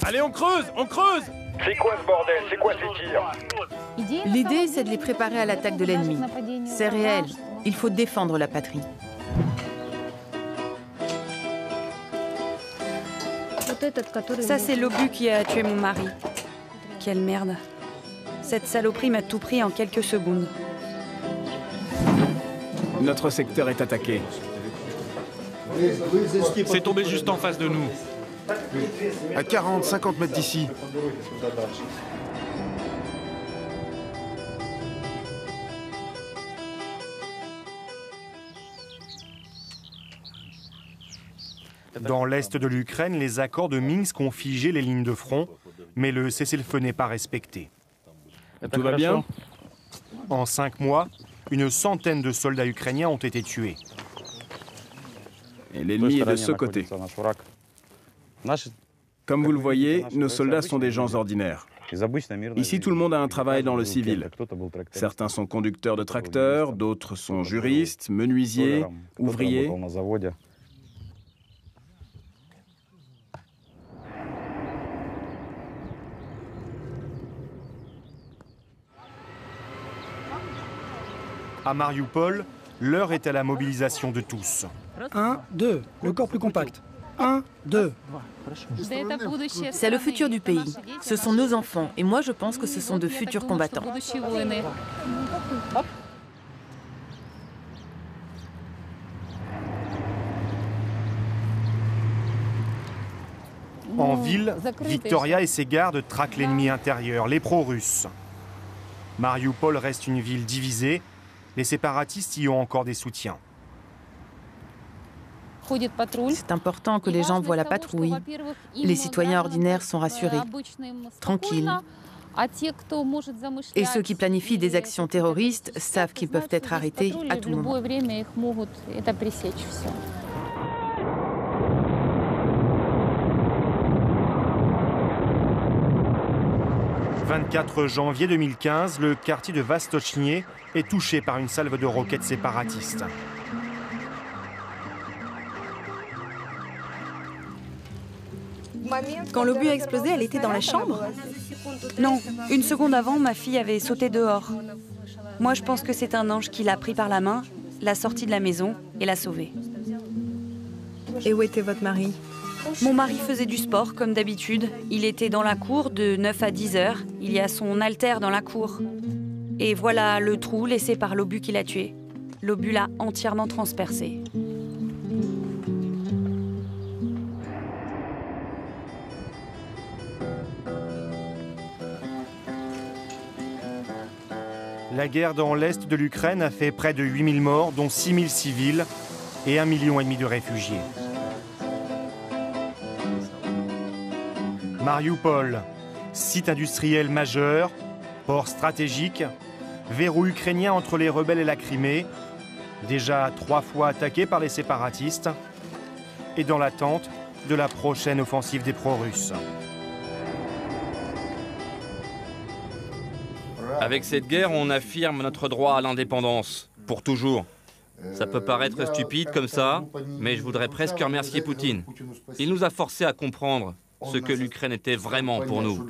Allez, on creuse, on creuse! C'est quoi ce bordel? C'est quoi ces tirs? L'idée, c'est de les préparer à l'attaque de l'ennemi. C'est réel. Il faut défendre la patrie. Ça, c'est l'obus qui a tué mon mari. Quelle merde. Cette saloperie m'a tout pris en quelques secondes. Notre secteur est attaqué. C'est tombé juste en face de nous. À 40-50 mètres d'ici. Dans l'est de l'Ukraine, les accords de Minsk ont figé les lignes de front, mais le cessez-le-feu n'est pas respecté. Tout va bien? En 5 mois, une centaine de soldats ukrainiens ont été tués. Et l'ennemi est de ce côté. Comme vous le voyez, nos soldats sont des gens ordinaires. Ici, tout le monde a un travail dans le civil. Certains sont conducteurs de tracteurs, d'autres sont juristes, menuisiers, ouvriers. À Mariupol, l'heure est à la mobilisation de tous. 1, 2, le corps plus compact. 1, 2. C'est le futur du pays. Ce sont nos enfants. Et moi, je pense que ce sont de futurs combattants. En ville, Victoria et ses gardes traquent l'ennemi intérieur, les pro-russes. Mariupol reste une ville divisée. Les séparatistes y ont encore des soutiens. C'est important que les gens voient la patrouille. Les citoyens ordinaires sont rassurés, tranquilles. Et ceux qui planifient des actions terroristes savent qu'ils peuvent être arrêtés à tout moment. 24 janvier 2015, le quartier de Vastochnie est touché par une salve de roquettes séparatistes. Quand l'obus a explosé, elle était dans la chambre? Non, une seconde avant, ma fille avait sauté dehors. Moi, je pense que c'est un ange qui l'a pris par la main, l'a sorti de la maison et l'a sauvée. Et où était votre mari? Mon mari faisait du sport, comme d'habitude. Il était dans la cour de 9 à 10 heures. Il y a son haltère dans la cour. Et voilà le trou laissé par l'obus qui l'a tué. L'obus l'a entièrement transpercé. La guerre dans l'est de l'Ukraine a fait près de 8000 morts, dont 6000 civils et 1,5 million de réfugiés. Mariupol, site industriel majeur, port stratégique, verrou ukrainien entre les rebelles et la Crimée, déjà 3 fois attaqué par les séparatistes, et dans l'attente de la prochaine offensive des pro-russes. Avec cette guerre, on affirme notre droit à l'indépendance, pour toujours. Ça peut paraître stupide comme ça, mais je voudrais presque remercier Poutine. Il nous a forcés à comprendre ce que l'Ukraine était vraiment pour nous.